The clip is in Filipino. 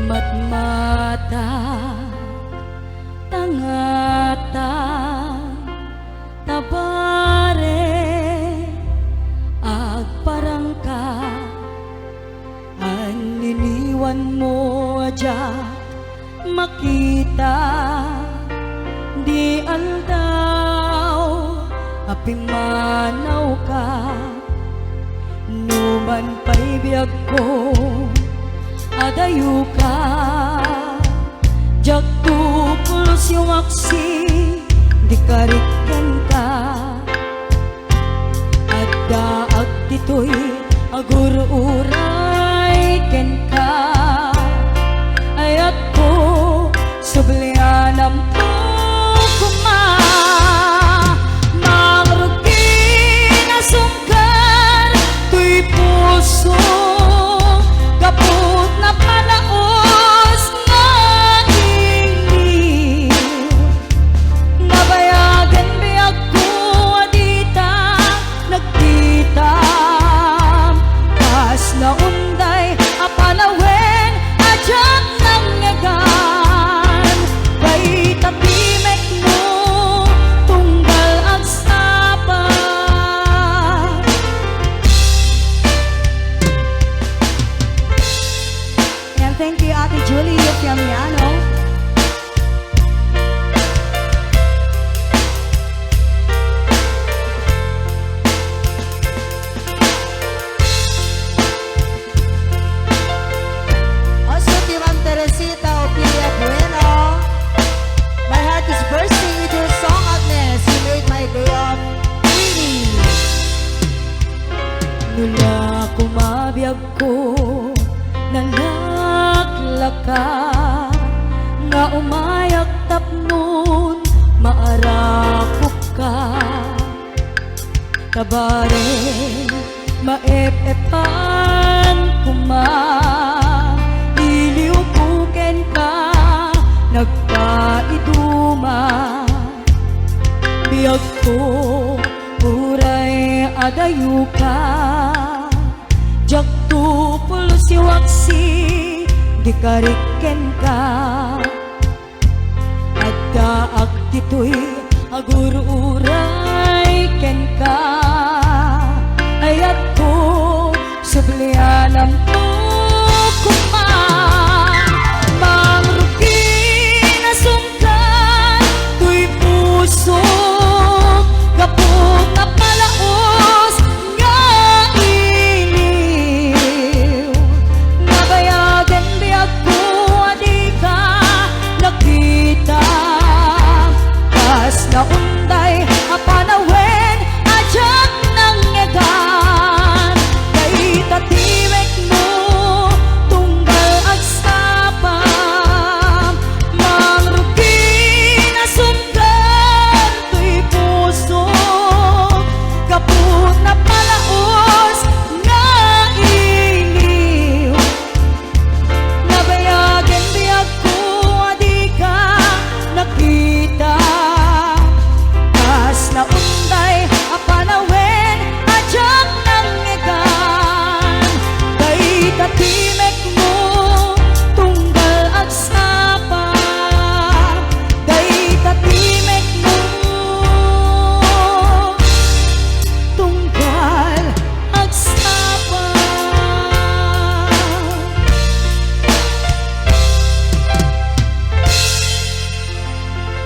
matmata tangata tabare agparangka aniniwan mo aja makita di aldaw apimanaw ka numan pa'y biyag ko adayo ka jak tupulos yung aksi di karikyan ka adda ag dito'y agur-uray ken ka ayat ko sublianam po kuma mangrugi na sungkar tuy puso kaput na palaos nga ini nabayagan biyag ko adita nagkita kas na unday apalawen adyak nang ngagan kay tabimek mo tunggal ang sapa. And thank you Ate Julie Fiamiano. Also, Ma'am Teresita Opilia Bueno. My heart is bursting with your song, Agnes. You made my day off pretty. Nula kumabiyag ko nanaglaka nga umayak tapnon maarakop ka kabare maep-epan kuma iliupuken ka nagpaiduma biyag ko uray adayo ka jak tupulos yung aksi di kariken ka adda ag dito'y agur-uray ken ka ayat ko sublianam to